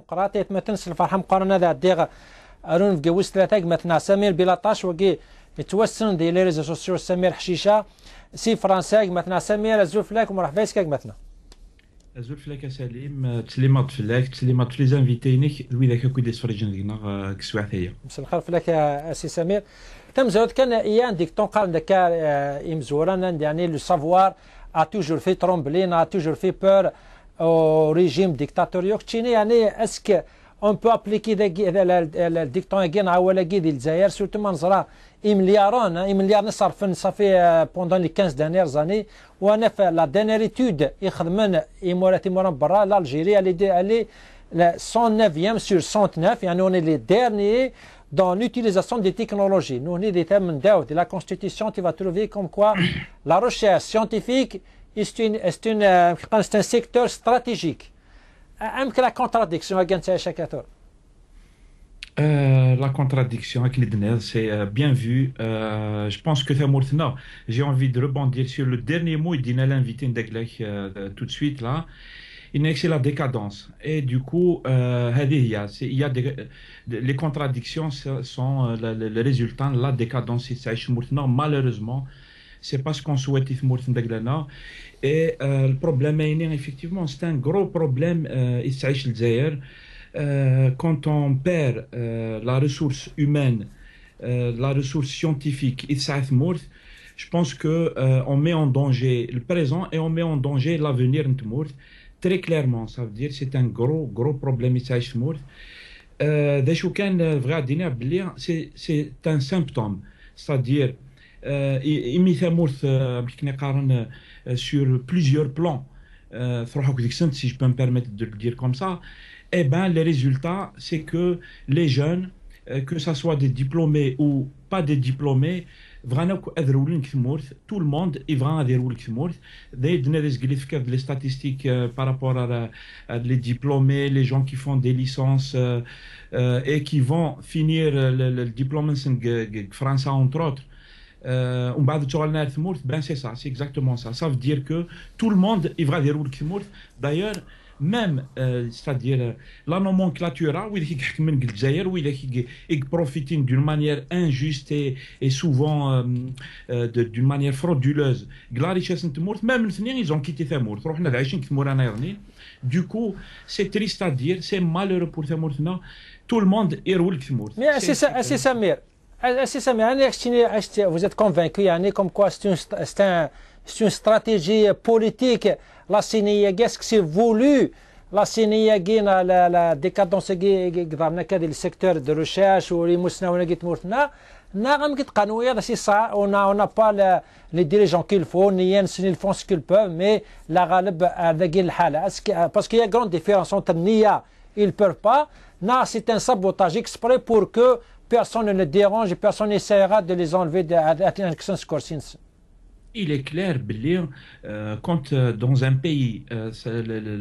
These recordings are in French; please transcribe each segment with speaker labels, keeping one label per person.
Speaker 1: قراتي مثلا الفرحه مقارنه ذا ديغ ارون في جوز ثلاثه مثلا سمير بلاطاش وكي يتوسن دي لي ريزو سوسيو سمير حشيشه سي فرنسا مثلا سمير زوف لك ومرحبا بك مثلا
Speaker 2: زوف لك سليم تسليمات فلاك تسليمات في لي زانفيتينيك ذاك كو دي سفرجن دينا كسواثيه
Speaker 1: مساء الخير فيك سي سمير تم زود كان ايان ديك طون قال داك يمزوران يعني لو سافوار a toujours fait trembler, a toujours fait peur au régime dictatorial. Est-ce qu'on peut appliquer le dictateur qui est Zaïre, surtout Manzara, milliards ça fait pendant les 15 dernières années, où on a fait la dernière étude, l'Algérie, elle est 109e sur 109, on est les derniers dans l'utilisation des technologies. Nous, on est des thèmes de la Constitution, tu vas trouver comme quoi la recherche scientifique c'est un secteur stratégique. Même que la contradiction,
Speaker 2: la contradiction avec les données, c'est bien vu. Je pense que j'ai envie de rebondir sur le dernier mot. Il dit l'invité tout de suite là. C'est la décadence. Et du coup, il y a les contradictions sont le résultat de la décadence. Malheureusement, c'est pas ce qu'on souhaite. Et le problème, effectivement, c'est un gros problème. Quand on perd la ressource humaine, la ressource scientifique, je pense qu'on met en danger le présent et on met en danger l'avenir. Très clairement, ça veut dire c'est un gros problème. C'est un symptôme, c'est-à-dire sur plusieurs plans, si je peux me permettre de le dire comme ça. Eh ben, les résultats, c'est que les jeunes, que ce soit des diplômés ou pas des diplômés, tout le monde est vraiment les statistiques par rapport à les diplômés, les gens qui font des licences et qui vont finir le diplôme français entre autres. Ben c'est ça, c'est exactement ça. Ça veut dire que tout le monde est vraiment d'ailleurs. Même, c'est-à-dire la nomenclature, ils profitent d'une manière injuste et souvent d'une manière frauduleuse. Même ils ont quitté Thamour. Du coup, c'est triste à dire, c'est malheureux pour Thamour. Tout le monde est roule Thamour.
Speaker 1: Mais c'est ça, Samir. Vous êtes convaincu, comme quoi c'est une stratégie politique. La CNIA, est-ce que c'est voulu? La CNIA, la décadence du secteur de recherche ou les moussna ou les guitmourtna, on n'a pas les dirigeants qu'il faut, ni ils font ce qu'ils peuvent, mais la galib parce qu'il y a une grande différence entre NIA, ils ne peuvent pas. C'est un sabotage exprès pour que personne ne les dérange et personne n'essaiera de les enlever de l'action Scorsese.
Speaker 2: Il est clair, quand dans un pays,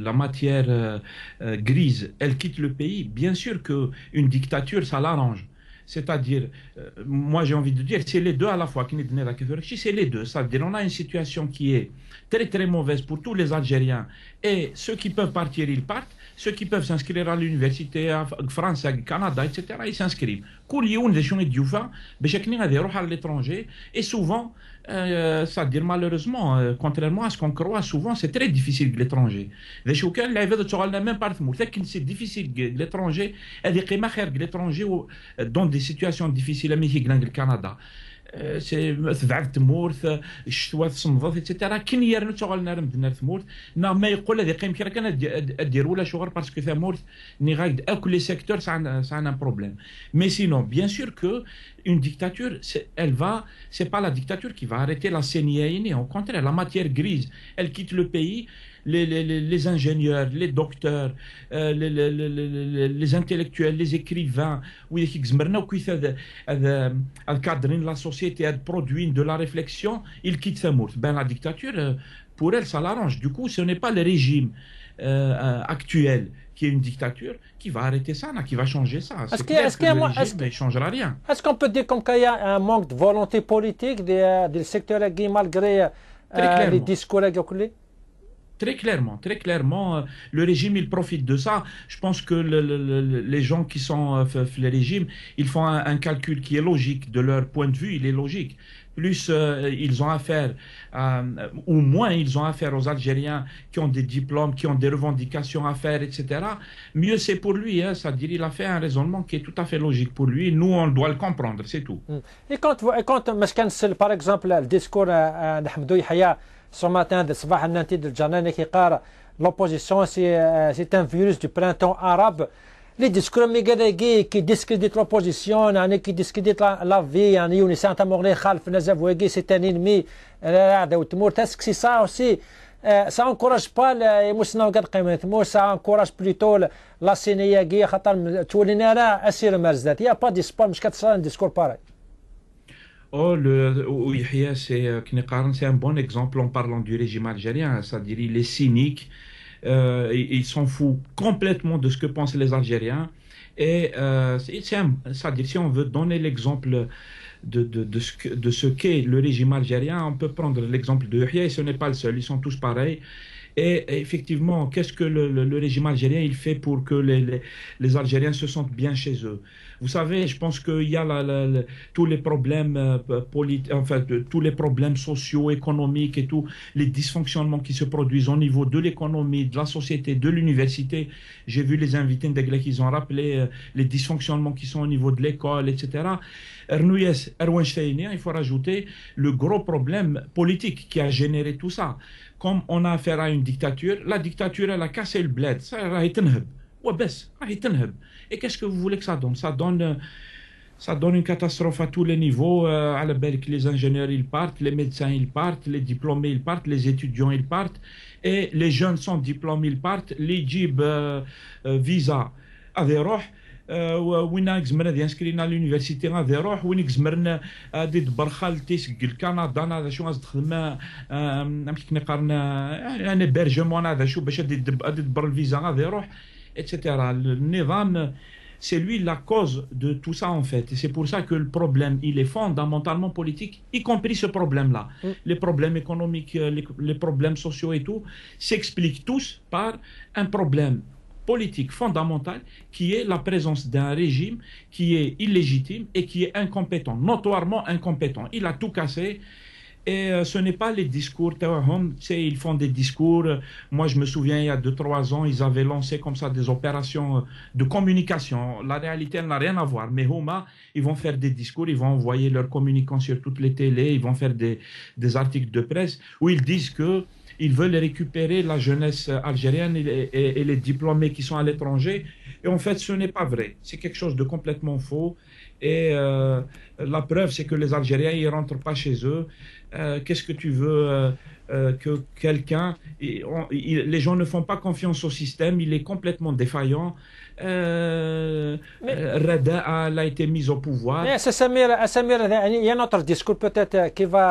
Speaker 2: la matière grise, elle quitte le pays, bien sûr qu'une dictature, ça l'arrange. C'est-à-dire, moi j'ai envie de dire, c'est les deux à la fois, c'est les deux. C'est-à-dire, on a une situation qui est très très mauvaise pour tous les Algériens. Et ceux qui peuvent partir, ils partent. Ceux qui peuvent s'inscrire à l'université, à France, au Canada, etc., ils s'inscrivent. À l'étranger. Et souvent, c'est-à-dire malheureusement, contrairement à ce qu'on croit, souvent c'est très difficile de l'étranger. C'est difficile de l'étranger, l'étranger dans des situations difficiles, au Canada. C'est ثمورث الشتوات صنفض etc كن يرنو تشغل نار مدنا ثمورث ما يقول هذه قيم كان اديروا لا شغل باسكو ثمورث ني غايد اكل لي سيكتور ça un problème. Mais sinon bien sûr que une dictature c'est pas la dictature qui va arrêter la CNIA, au contraire la matière grise elle quitte le pays. Les ingénieurs, les docteurs, les intellectuels, les écrivains, la société, produisent de la réflexion, ils quittent Thamour. Ben, la dictature, pour elle, ça l'arrange. Du coup, ce n'est pas le régime actuel qui est une dictature qui va arrêter ça, qui va changer ça. Est-ce qu'il ne changera rien.
Speaker 1: Est-ce qu'on peut dire qu'il y a un manque de volonté politique du secteur malgré les discours?
Speaker 2: très clairement, le régime, il profite de ça. Je pense que les gens qui sont le régime, ils font un calcul qui est logique. De leur point de vue, il est logique. Plus ils ont affaire, ou moins ils ont affaire aux Algériens qui ont des diplômes, qui ont des revendications à faire, etc. Mieux c'est pour lui. Hein, c'est-à-dire il a fait un raisonnement qui est tout à fait logique pour lui. Nous, on doit le comprendre, c'est tout.
Speaker 1: Et quand par exemple, le discours de Hamdou Yahya ce matin de Sabah Al-Nanti de Janani qui dit l'opposition c'est un virus du printemps arabe. Les discours qui discréditent l'opposition, qui discréditent la vie, c'est un ennemi. Est-ce que c'est ça aussi? Ça n'encourage pas ça encourage plutôt la Sénégalie. Il n'y a pas d'espoir, mais c'est un discours pareil.
Speaker 2: Oh, Yahya, c'est un bon exemple en parlant du régime algérien. C'est-à-dire il est cynique. Il s'en fout complètement de ce que pensent les Algériens. Et c'est-à-dire, si on veut donner l'exemple de ce qu'est le régime algérien, on peut prendre l'exemple de Yahya, et ce n'est pas le seul, ils sont tous pareils. Et effectivement, qu'est-ce que le régime algérien il fait pour que les Algériens se sentent bien chez eux? Vous savez, je pense qu'il y a tous les problèmes politiques, enfin, tous les problèmes sociaux, économiques et tous les dysfonctionnements qui se produisent au niveau de l'économie, de la société, de l'université. J'ai vu les invités qui ont rappelé les dysfonctionnements qui sont au niveau de l'école, etc. Il faut rajouter le gros problème politique qui a généré tout ça. Comme on a affaire à une dictature, la dictature, elle a cassé le bled. Et qu'est-ce que vous voulez que ça donne? Ça donne une catastrophe à tous les niveaux. À la belle que les ingénieurs, ils partent, les médecins, ils partent, les diplômés, ils partent, les étudiants, ils partent, et les jeunes sans diplôme, ils partent, les jib visa غادي يروح وين زمرنا ينسكرينا لونيفرسيتي غادي يروح وين زمرنا غادي تدبر خالتي سجل كندا هذا شو غادي تخدم كي نقارنا انا برجمون هذا شو باش غادي تدبر الفيزا غادي يروح اتسيتيرا. النظام c'est lui la cause de tout ça en fait. Et c'est pour ça que le problème, il est fondamentalement politique, y compris ce problème-là. Les problèmes économiques, les problèmes sociaux et tout, s'expliquent tous par un problème politique fondamental qui est la présence d'un régime qui est illégitime et qui est incompétent, notoirement incompétent. Il a tout cassé. Et ce n'est pas les discours, ils font des discours. Moi, je me souviens, il y a 2-3 ans, ils avaient lancé comme ça des opérations de communication. La réalité, elle n'a rien à voir. Mais Homa, ils vont faire des discours, ils vont envoyer leurs communicants sur toutes les télés, ils vont faire des articles de presse où ils disent qu'ils veulent récupérer la jeunesse algérienne et les diplômés qui sont à l'étranger. Et en fait, ce n'est pas vrai. C'est quelque chose de complètement faux. Et la preuve, c'est que les Algériens, ils ne rentrent pas chez eux. Qu'est-ce que tu veux que quelqu'un... les gens ne font pas confiance au système, il est complètement défaillant. Rada a été mis au pouvoir.
Speaker 1: Mais Samir, il y a un autre discours peut-être qui va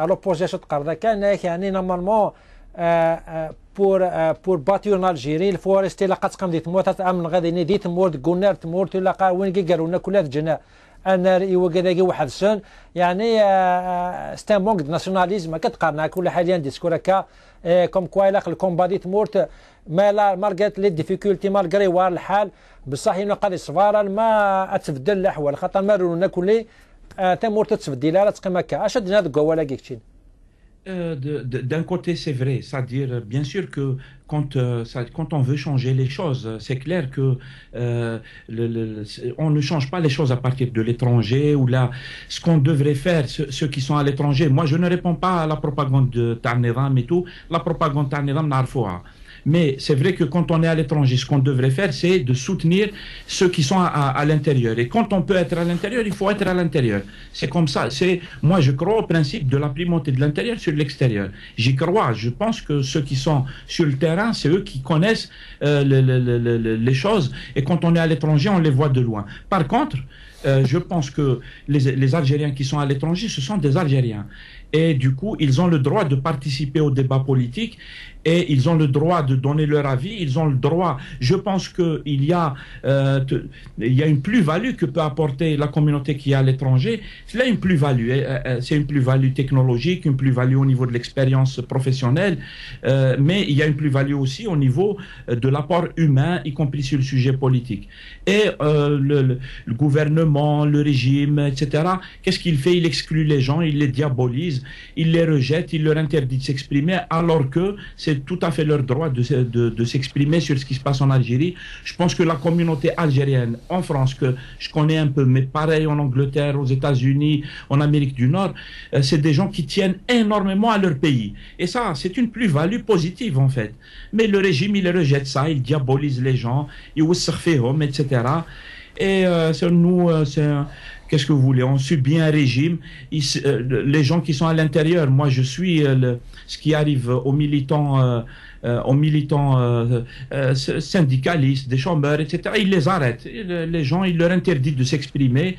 Speaker 1: à l'opposition de Kardaka. Normalement, pour bâtir en Algérie, il faut rester là. Quand dit moi, t'as غادي نديت مورد قلنا تمور تلاقى وين قالوا لنا كلها جنا أنا وكذا واحد سن يعني c'est un manque de nationalisme كتقارن كل حاليا ديسكور هكا كوم كوا لا الكومبا ديت مورت مالغريت لي ديفيكولتي مالغري وار الحال بصح ينقى صفارا ما تبدل الاحوال خاطر ما لنا كلي تمور تتبدل لا تقيم هكا اش هاد القوالا كيكتين.
Speaker 2: D'un côté, c'est vrai. C'est-à-dire, bien sûr que quand on veut changer les choses, c'est clair que on ne change pas les choses à partir de l'étranger ou là, ce qu'on devrait faire, ceux qui sont à l'étranger. Moi, je ne réponds pas à la propagande de Tarneram et tout. La propagande Tarneram n'a rien. Mais c'est vrai que quand on est à l'étranger, ce qu'on devrait faire, c'est de soutenir ceux qui sont à l'intérieur. Et quand on peut être à l'intérieur, il faut être à l'intérieur. C'est comme ça. Moi, je crois au principe de la primauté de l'intérieur sur l'extérieur. J'y crois. Je pense que ceux qui sont sur le terrain, c'est eux qui connaissent les choses. Et quand on est à l'étranger, on les voit de loin. Par contre, je pense que les Algériens qui sont à l'étranger, ce sont des Algériens. Et du coup, ils ont le droit de participer au débat politique et ils ont le droit de donner leur avis, ils ont le droit. Je pense qu'il y a, il y a une plus-value que peut apporter la communauté qui est à l'étranger. C'est une plus-value, c'est une plus-value technologique, une plus-value au niveau de l'expérience professionnelle, mais il y a une plus-value aussi au niveau de l'apport humain, y compris sur le sujet politique. Et le gouvernement, le régime, etc., qu'est-ce qu'il fait? Il exclut les gens, il les diabolise, il les rejette, il leur interdit de s'exprimer, alors que c'est tout à fait leur droit de s'exprimer sur ce qui se passe en Algérie. Je pense que la communauté algérienne en France, que je connais un peu, mais pareil en Angleterre, aux États-Unis, en Amérique du Nord, c'est des gens qui tiennent énormément à leur pays. Et ça, c'est une plus-value positive en fait. Mais le régime, il rejette ça, il diabolise les gens, il oussrfehom, etc. Et nous, qu'est-ce que vous voulez? On subit un régime. Les gens qui sont à l'intérieur, moi je suis ce qui arrive aux militants syndicalistes, des chômeurs, etc. Ils les arrêtent. Les gens, ils leur interdisent de s'exprimer.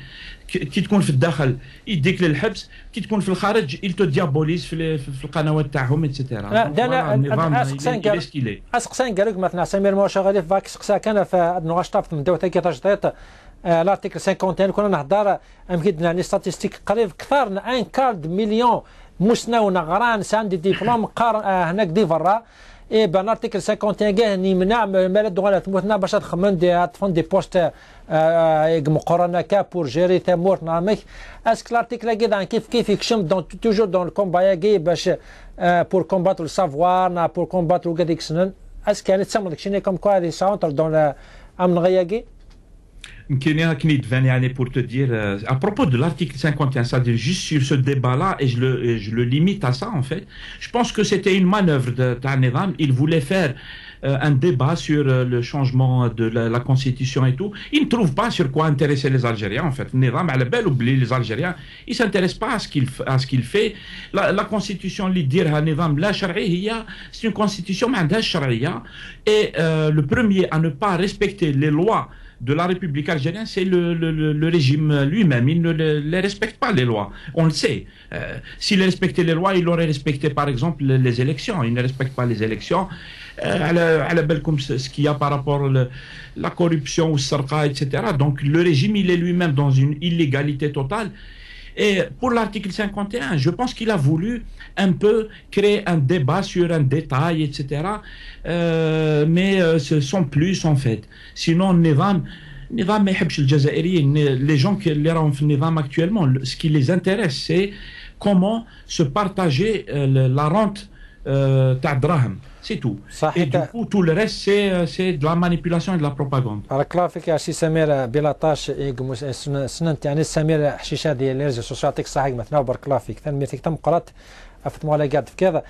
Speaker 2: كي تكون في الداخل يديك للحبس كي تكون في الخارج il te diabolise في القنوات تاعهم اتسيتيرا.
Speaker 1: النظام اسقسان قالك مثلا سمير موشغالي فاك سقسا كان في نواش طافت من دوله كي تجديد لارتيكل 51 كنا نهضر امكن يعني ستاتستيك قريب اكثر من 1 مليون مسنون غران ساندي ديبلوم هناك دي فرا اي بان ارتيكل 51 كاع يمنع مالات دوله ثموتنا باش تخمم تفون دي بوست مقارنه كا بور جيري ثمور نامك اسك لارتيكل كذا كيف يكشم دون توجور دون الكومبا كي باش بور كومباتر السافوار بور كومباتر كاديك سنن اسك يعني تسمى داك الشيء كوم كوا دي سونتر دون امن غياكي.
Speaker 2: Pour te dire, à propos de l'article 51, c'est-à-dire juste sur ce débat-là, et je le limite à ça en fait, je pense que c'était une manœuvre de Nizam. Il voulait faire un débat sur le changement de la constitution et tout. Il ne trouve pas sur quoi intéresser les Algériens en fait. Nizam, à la belle oublie les Algériens, ils ne s'intéressent pas à ce qu'il fait. La constitution, Nizam, c'est une constitution et le premier à ne pas respecter les lois de la République algérienne, c'est le régime lui-même. Il ne les respecte pas, les lois. On le sait. S'il respectait les lois, il aurait respecté, par exemple, les élections. Il ne respecte pas les élections. À la belle comme ce qu'il y a par rapport à la corruption ou sarqa, etc. Donc, le régime, il est lui-même dans une illégalité totale. Et pour l'article 51, je pense qu'il a voulu un peu créer un débat sur un détail, etc. Mais sans plus en fait. Sinon, Nizam ما يحبش الجزائريين. Les gens qui sont في النظام actuellement, ce qui les intéresse, c'est comment se partager la rente تاع الدراهم. C'est tout. Et du coup, tout le reste, c'est de la manipulation et de la propagande.
Speaker 1: بارك الله فيك يا سي سمير بلاطاش سننت يعني سمير حشيشه ديال لي ريزو سوسيال يعطيك الصحه مثلا وبارك الله فيك. ثاني ميرتيك تم قرات افت مولا قاعد في كذا